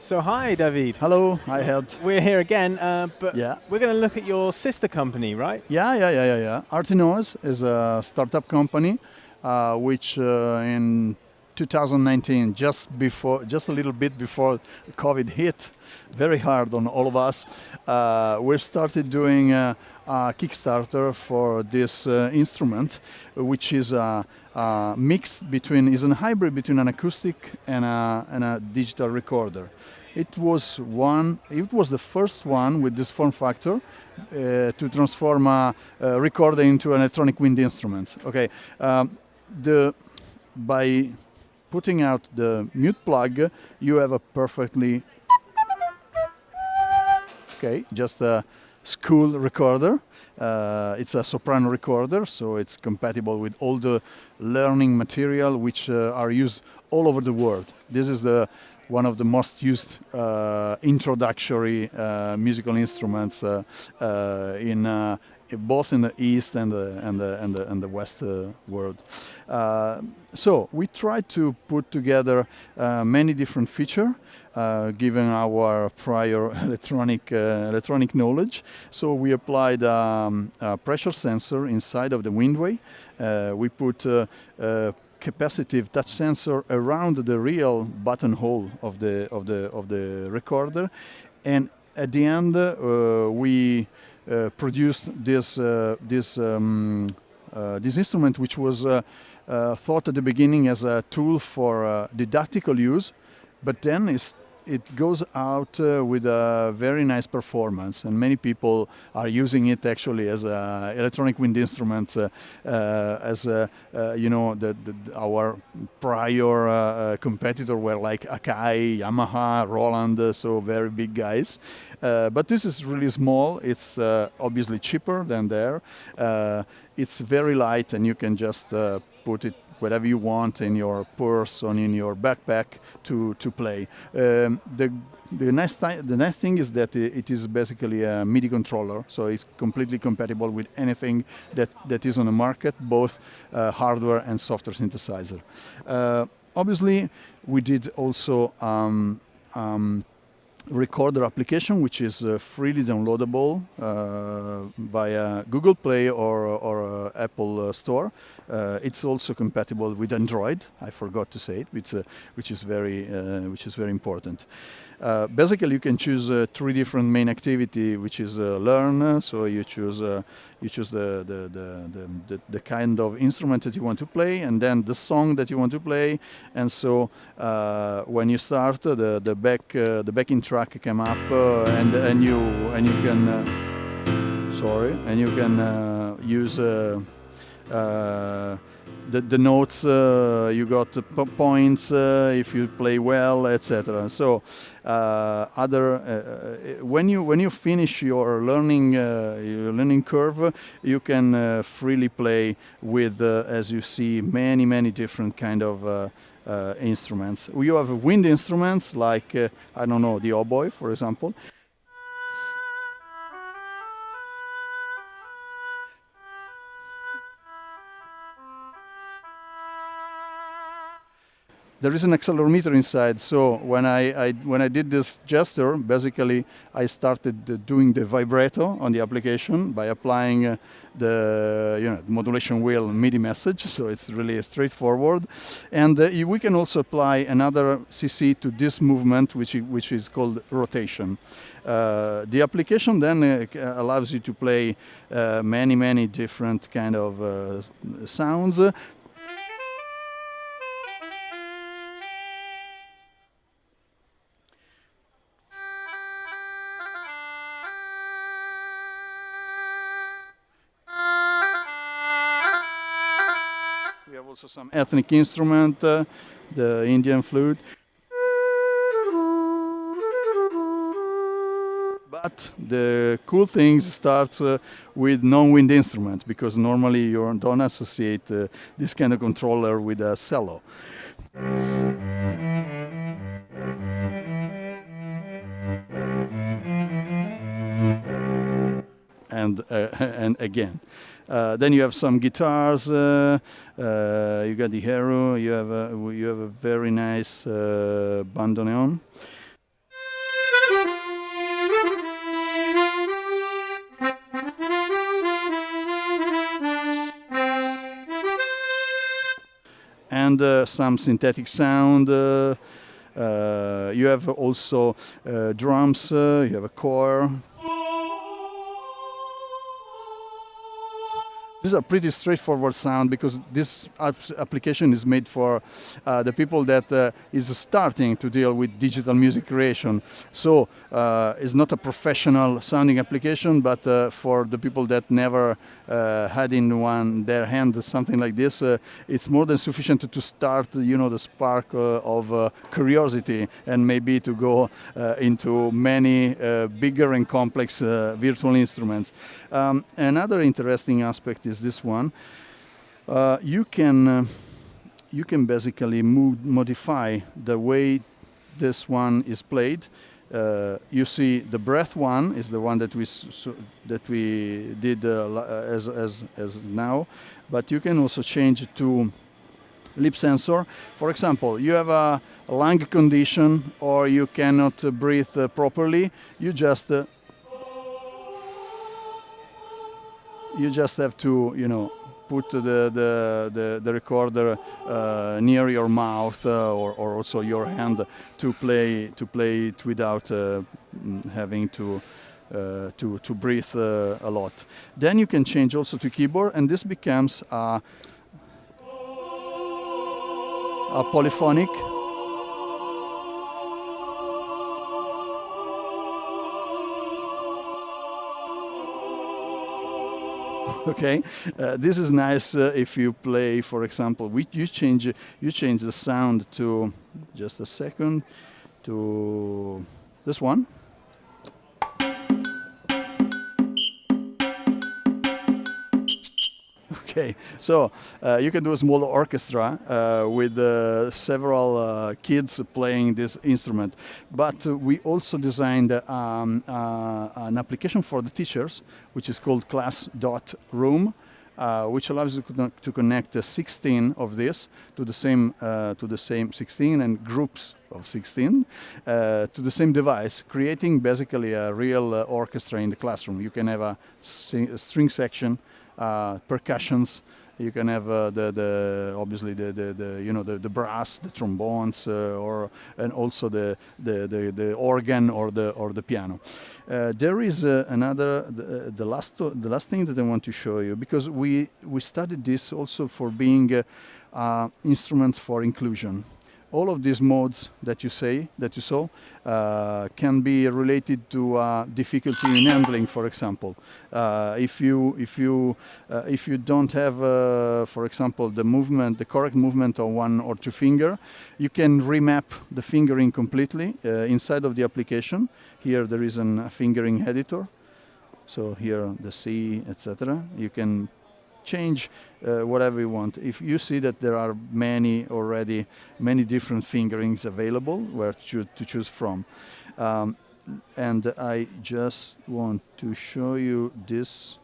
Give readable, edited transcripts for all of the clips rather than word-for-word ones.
So hi, David. Hello, hi Ed. We're here again, but Yeah. we're going to look at your sister company, right? Yeah. Artinoise is a startup company, which in 2019, just a little bit before COVID hit, very hard on all of us, we started doing a Kickstarter for this instrument, which is a is a hybrid between an acoustic and a digital recorder. It was the first one with this form factor to transform a recorder into an electronic wind instrument. Okay, by putting out the mute plug, you have a perfectly just a school recorder. It's a soprano recorder, so it's compatible with all the learning material which are used all over the world. This is one of the most used introductory musical instruments in both in the East and the West world. So we tried to put together many different features, given our prior electronic knowledge. So we applied a pressure sensor inside of the windway. We put capacitive touch sensor around the real buttonhole of the recorder, and at the end we produced this instrument, which was thought at the beginning as a tool for didactical use, but then it goes out with a very nice performance, and many people are using it actually as electronic wind instruments, our prior competitor were like Akai, Yamaha, Roland, so very big guys. But this is really small. It's obviously cheaper than there. It's very light, and you can just put it whatever you want in your purse or in your backpack to play. The nice thing is that it is basically a MIDI controller, so it's completely compatible with anything that is on the market, both hardware and software synthesizer. Obviously, we did also Re.Corder application, which is freely downloadable via Google Play or Apple Store. It's also compatible with Android. I forgot to say it, which is very important. Basically, you can choose three different main activity, which is learn. So you choose the kind of instrument that you want to play, and then the song that you want to play. And so when you start, the backing track come up, and you can use the notes. You got points if you play well, etc. So when you finish your learning curve, you can freely play with, as you see, many different kind of instruments. You have wind instruments like I don't know, the oboe, for example. There is an accelerometer inside, so when I did this gesture, basically I started doing the vibrato on the application by applying the modulation wheel MIDI message. So it's really straightforward, and we can also apply another CC to this movement, which is called rotation. The application then allows you to play many different kind of sounds. We have also some ethnic instrument, the Indian flute. But the cool things start with non-wind instruments, because normally you don't associate this kind of controller with a cello. And again. Then you have some guitars. You got the hero. You have a very nice bandoneon. and some synthetic sound. You have also drums. You have a choir. These are pretty straightforward sound because this application is made for the people that is starting to deal with digital music creation. So it's not a professional sounding application, but for the people that never had in their hand something like this, it's more than sufficient to start, the spark of curiosity and maybe to go into many bigger and complex virtual instruments. Another interesting aspect is this one. You can basically modify the way this one is played. You see, the breath one is the one that we did as now, but you can also change it to lip sensor. For example, you have a lung condition or you cannot breathe properly. You just have to, put the recorder near your mouth or also your hand to play it without having to breathe a lot. Then you can change also to keyboard, and this becomes a polyphonic. Okay, this is nice if you play, for example, you change the sound to, just a second, to this one. Okay, so you can do a small orchestra with several kids playing this instrument. But we also designed an application for the teachers, which is called class.room, which allows you to connect 16 of this to the same 16 and groups of 16 to the same device, creating basically a real orchestra in the classroom. You can have a string section, percussions. You can have obviously the brass, the trombones, and also the organ or the piano. There is the last thing that I want to show you, because we studied this also for being instruments for inclusion. All of these modes that you saw can be related to difficulty in handling. For example, if you don't have, for example, the correct movement of one or two finger, you can remap the fingering completely inside of the application. Here there is a fingering editor. So here the C, etc. You can change whatever you want. If you see that there are many different fingerings available where to choose from. And I just want to show you this.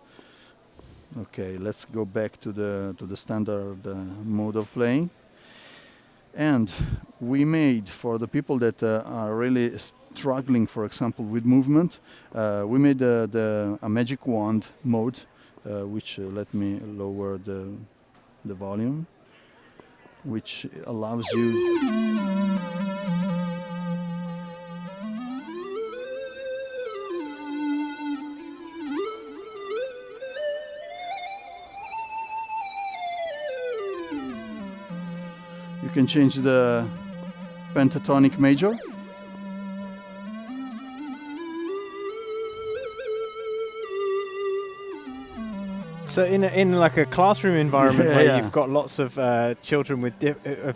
Okay, let's go back to the standard mode of playing. And we made, for the people that are really struggling, for example, with movement, we made a magic wand mode, which let me lower the volume, which allows you can change the pentatonic major. So in like a classroom environment where you've got lots of children with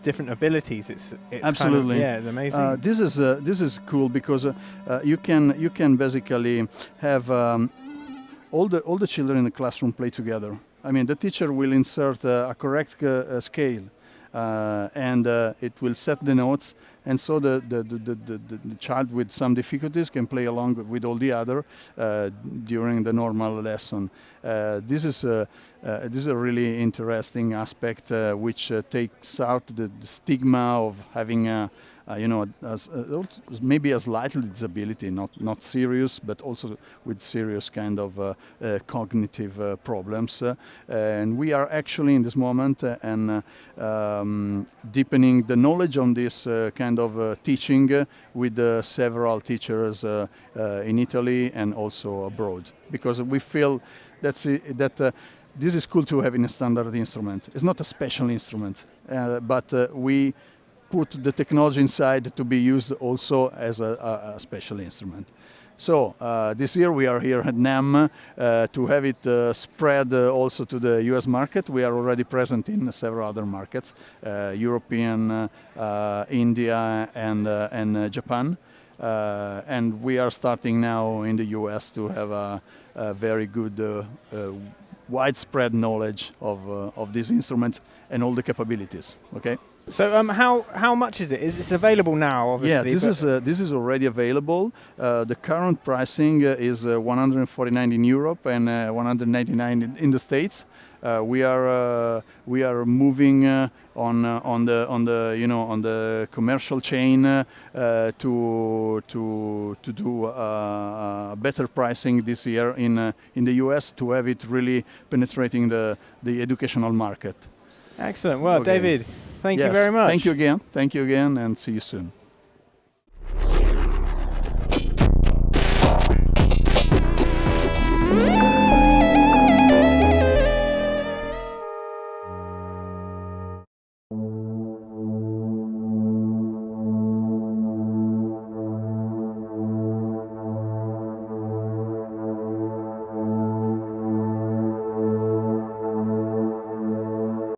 different abilities, it's absolutely kind of, it's amazing. This is cool because you can basically have all the children in the classroom play together. I mean, the teacher will insert a correct scale, and it will set the notes, and so the child with some difficulties can play along with all the other during the normal lesson. This is a really interesting aspect which takes out the stigma of having a maybe a slight disability, not serious, but also with serious kind of cognitive problems. And we are actually in this moment deepening the knowledge on this kind of teaching with several teachers in Italy and also abroad, because we feel that this is cool to have in a standard instrument. It's not a special instrument, but we put the technology inside to be used also as a special instrument. So this year we are here at NAMM to have it spread also to the US market. We are already present in several other markets, European, India and Japan. And we are starting now in the US to have a very good widespread knowledge of these instruments and all the capabilities. Okay. So how much is it? It's available now, obviously. Yeah, this is already available. The current pricing is 149 in Europe and 199 in the States. We are moving on the commercial chain to do better pricing this year in the US, to have it really penetrating the educational market. Excellent. Well, Okay. David, thank you very much. Thank you again, and see you soon.